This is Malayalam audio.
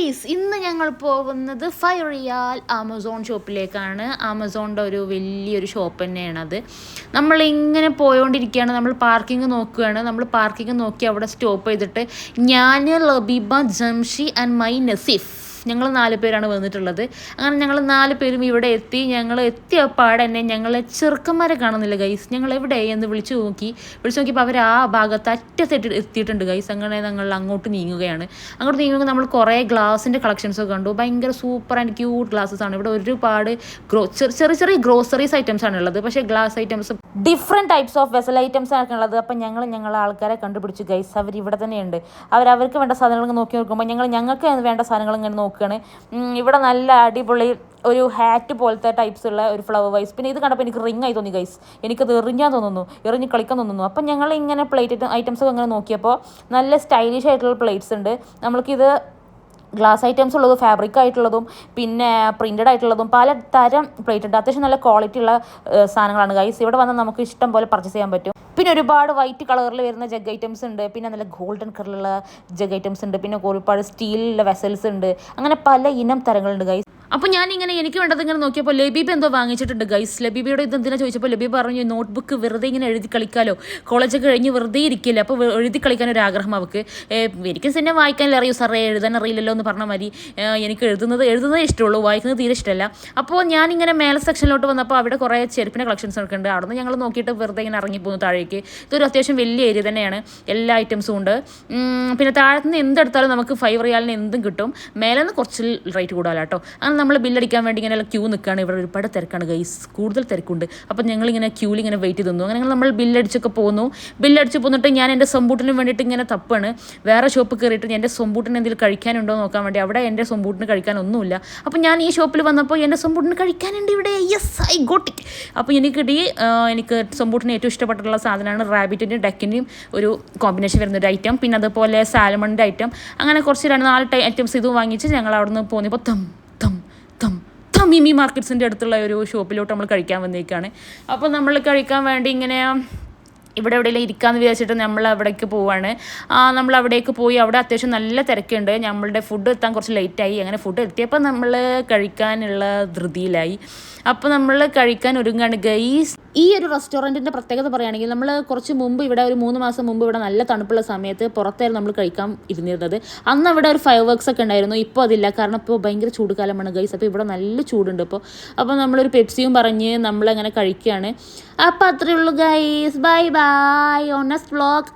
ഗൈസ് ഇന്ന് ഞങ്ങൾ പോകുന്നത് 5 റിയാൽ ആമസോൺ ഷോപ്പിലേക്കാണ്. ആമസോണിൻ്റെ ഒരു വലിയൊരു ഷോപ്പ് തന്നെയാണത്. നമ്മളിങ്ങനെ പോയോണ്ടിരിക്കുകയാണ്. നമ്മൾ പാർക്കിംഗ് നോക്കുകയാണ്. നമ്മൾ പാർക്കിംഗ് നോക്കി അവിടെ സ്റ്റോപ്പ് ചെയ്തിട്ട് ഞാൻ, ലബീബ, ജംഷി ആൻഡ് മൈ നസീഫ്, ഞങ്ങൾ 4 പേരാണ് വന്നിട്ടുള്ളത്. അങ്ങനെ ഞങ്ങൾ 4 പേരും ഇവിടെ എത്തി. ഞങ്ങൾ എത്തിയ പാടെ തന്നെ ഞങ്ങൾ ചെറുക്കന്മാരെ കാണുന്നില്ല ഗൈസ്. ഞങ്ങൾ എവിടെ എന്ന് വിളിച്ചു നോക്കിയപ്പോൾ അവർ ആ ഭാഗത്ത് അറ്റത്തെത്തി എത്തിയിട്ടുണ്ട് ഗൈസ്. അങ്ങനെ ഞങ്ങൾ അങ്ങോട്ട് നീങ്ങുകയാണ്. അങ്ങോട്ട് നീങ്ങുമ്പോൾ നമ്മൾ കുറേ ഗ്ലാസിൻ്റെ കളക്ഷൻസൊക്കെ കണ്ടു. ഭയങ്കര സൂപ്പർ ആൻഡ് ക്യൂട്ട് ഗ്ലാസ്സസ് ആണ്. ഇവിടെ ഒരുപാട് ചെറിയ ചെറിയ ഗ്രോസറീസ് ഐറ്റംസ് ആണ് ഉള്ളത്. പക്ഷേ glass items different types of vessel items ആണ് ഉള്ളത്. അപ്പം ഞങ്ങളെ ആൾക്കാരെ കണ്ടുപിടിച്ചു ഗൈസ്. അവർ ഇവിടെ തന്നെയുണ്ട്. അവർക്ക് വേണ്ട സാധനങ്ങൾ നോക്കി നോക്കുമ്പോൾ ഞങ്ങൾക്ക് വേണ്ട സാധനങ്ങൾ ഇങ്ങനെ നോക്കുകയാണ്. ഇവിടെ നല്ല അടിപൊളി ഒരു ഹാറ്റ് പോലത്തെ ടൈപ്സ് ഉള്ള ഒരു ഫ്ലവർ വൈസ്. പിന്നെ ഇത് കണ്ടപ്പോൾ എനിക്ക് റിംഗ് ആയി തോന്നി ഗൈസ്. എനിക്കത് എറിഞ്ഞ് കളിക്കാൻ തോന്നുന്നു. അപ്പം ഞങ്ങൾ ഇങ്ങനെ പ്ലേറ്റ് ഐറ്റംസ് ഒക്കെ അങ്ങനെ നോക്കിയപ്പോൾ നല്ല സ്റ്റൈലിഷ് ആയിട്ടുള്ള പ്ലേറ്റ്സ് ഉണ്ട്. നമ്മൾക്കിത് ഗ്ലാസ് ഐറ്റംസ് ഉള്ളതും ഫാബ്രിക് ആയിട്ടുള്ളതും പിന്നെ പ്രിൻറ്റഡ് ആയിട്ടുള്ളതും പല തരം പ്ലേറ്റ് ഉണ്ട്. അത്യാവശ്യം നല്ല ക്വാളിറ്റി ഉള്ള സാധനങ്ങളാണ് ഗൈസ്. ഇവിടെ വന്ന് നമുക്ക് ഇഷ്ടം പോലെ പർച്ചേസ് ചെയ്യാൻ പറ്റും. പിന്നെ ഒരുപാട് വൈറ്റ് കളറിൽ വരുന്ന ജഗ് ഐറ്റംസ് ഉണ്ട്. പിന്നെ നല്ല ഗോൾഡൻ കളറിലുള്ള ജഗ് ഐറ്റംസ് ഉണ്ട്. പിന്നെ ഒരുപാട് സ്റ്റീലിലുള്ള വെസൽസ് ഉണ്ട്. അങ്ങനെ പല ഇനം തരങ്ങളുണ്ട് ഗൈസ്. അപ്പോൾ ഞാനിങ്ങനെ എനിക്ക് വേണ്ടത് ഇങ്ങനെ നോക്കിയപ്പോൾ ലബീബ് എന്തോ വാങ്ങിച്ചിട്ടുണ്ട് ഗൈസ്. ലബീബയോട് ഇതെന്തിനാ ചോദിച്ചപ്പോൾ ലബീബ് പറഞ്ഞു നോട്ട്ബുക്ക് വെറുതെ ഇങ്ങനെ എഴുതി കളിക്കാമല്ലോ, കോളേജൊക്കെ കഴിഞ്ഞ് വെറുതെ ഇരിക്കില്ല, അപ്പോൾ എഴുതി കളിക്കാനൊരു ആഗ്രഹം അവൾക്ക്. എനിക്ക് തന്നെ വായിക്കാനല്ലേ അറിയൂ സാറേ, എഴുതാൻ അറിയില്ലല്ലോ എന്ന് പറഞ്ഞാൽ മതി. എനിക്ക് എഴുതുന്നത് ഇഷ്ടമുള്ളൂ, വായിക്കുന്നത് തീരെ ഇഷ്ടമല്ല. അപ്പോൾ ഞാനിങ്ങനെ മേലെ സെക്ഷനിലോട്ട് വന്നപ്പോൾ അവിടെ കുറേ ചെരുപ്പിൻ്റെ കളക്ഷൻസ് ഒക്കെ ഉണ്ട്. അവിടെ നിന്ന് ഞങ്ങൾ നോക്കിയിട്ട് വെറുതെ ഇങ്ങനെ ഇറങ്ങിപ്പോകുന്നു താഴേക്ക്. ഇതൊരു അത്യാവശ്യം വലിയ ഏരിയ തന്നെയാണ്, എല്ലാ ഐറ്റംസും ഉണ്ട്. പിന്നെ താഴത്തു നിന്ന് എന്തെടുത്താലും നമുക്ക് 5 റിയാലിന് എന്തും കിട്ടും. മേലെ നിന്ന് കുറച്ച് റേറ്റ് കൂടുതലാണ് കേട്ടോ. അങ്ങനെ നമ്മൾ ബില്ലടിക്കാൻ വേണ്ടി ഇങ്ങനെ ക്യൂ നിൽക്കുകയാണ്. ഇവിടെ ഒരുപാട് തിരക്കാണ് ഗൈസ്, കൂടുതൽ തിരക്കുണ്ട്. അപ്പം ഞങ്ങളിങ്ങനെ ക്യൂവിൽ ഇങ്ങനെ വെയിറ്റ് ചെയ്തു. അങ്ങനെ നമ്മൾ ബില്ലടിച്ചൊക്കെ ബില്ലടിച്ച് പോന്നിട്ട് ഞാൻ എൻ്റെ സ്വമ്പൂട്ടിന് വേണ്ടിയിട്ട് ഇങ്ങനെ തപ്പാണ്. വേറെ ഷോപ്പ് കയറിയിട്ട് എൻ്റെ സ്വമ്പൂട്ടിന് എന്തെങ്കിലും കഴിക്കാനുണ്ടോ നോക്കാൻ വേണ്ടി. അവിടെ എൻ്റെ സ്വമ്പൂട്ടിന് കഴിക്കാനൊന്നുമില്ല. അപ്പം ഞാൻ ഈ ഷോപ്പിൽ വന്നപ്പോൾ എൻ്റെ സ്വമ്പൂട്ടിന് കഴിക്കാനുണ്ട് ഇവിടെ. Yes, I got it. അപ്പോൾ എനിക്ക് സ്വമ്പൂട്ടിന് ഏറ്റവും ഇഷ്ടപ്പെട്ടിട്ടുള്ള സാധനമാണ് റാബിറ്റിൻ്റെയും ഡക്കിൻ്റെയും ഒരു കോമ്പിനേഷൻ വരുന്നൊരു ഐറ്റം. പിന്നെ അതുപോലെ സാലമണിൻ്റെ ഐറ്റം. അങ്ങനെ കുറച്ച് 4 ഐറ്റംസ് ഇതും വാങ്ങിച്ച് ഞങ്ങൾ അവിടെ നിന്ന് പോന്നിപ്പോൾ മിമി മാർക്കറ്റ്സിൻ്റെ അടുത്തുള്ള ഒരു ഷോപ്പിലോട്ട് നമ്മൾ കഴിക്കാൻ വന്നേക്കാണ്. അപ്പോൾ നമ്മൾ കഴിക്കാൻ വേണ്ടി ഇങ്ങനെ ഇവിടെ എവിടെയെങ്കിലും ഇരിക്കാമെന്ന് വിചാരിച്ചിട്ട് നമ്മൾ അവിടേക്ക് പോവാണ്. നമ്മൾ അവിടേക്ക് പോയി. അവിടെ അത്യാവശ്യം നല്ല തിരക്കുണ്ട്. നമ്മളുടെ ഫുഡ് എത്താൻ കുറച്ച് ലേറ്റായി. അങ്ങനെ ഫുഡ് എത്തിയപ്പോൾ നമ്മൾ കഴിക്കാനുള്ള ധൃതിയിലായി. അപ്പോൾ നമ്മൾ കഴിക്കാൻ ഒരുങ്ങാണ് ഗൈസ്. ഈ ഒരു റെസ്റ്റോറൻറ്റിൻ്റെ പ്രത്യേകത പറയുകയാണെങ്കിൽ നമ്മൾ കുറച്ച് മുമ്പ് ഇവിടെ ഒരു 3 മാസം മുമ്പ് ഇവിടെ നല്ല തണുപ്പുള്ള സമയത്ത് പുറത്തായിരുന്നു നമ്മൾ കഴിക്കാൻ ഇരുന്നിരുന്നത്. അന്ന് അവിടെ ഒരു ഫയർ വർക്ക്സ് ഒക്കെ ഉണ്ടായിരുന്നു. ഇപ്പോൾ അതില്ല, കാരണം ഇപ്പോൾ ഭയങ്കര ചൂടുകാലമാണ് ഗൈസ്. അപ്പോൾ ഇവിടെ നല്ല ചൂടുണ്ട് അപ്പോൾ നമ്മളൊരു പെപ്സിയും പറഞ്ഞ് നമ്മളങ്ങനെ കഴിക്കുകയാണ്. അപ്പോൾ അത്രയേ ഉള്ളൂ guys. Bye bye on next vlog.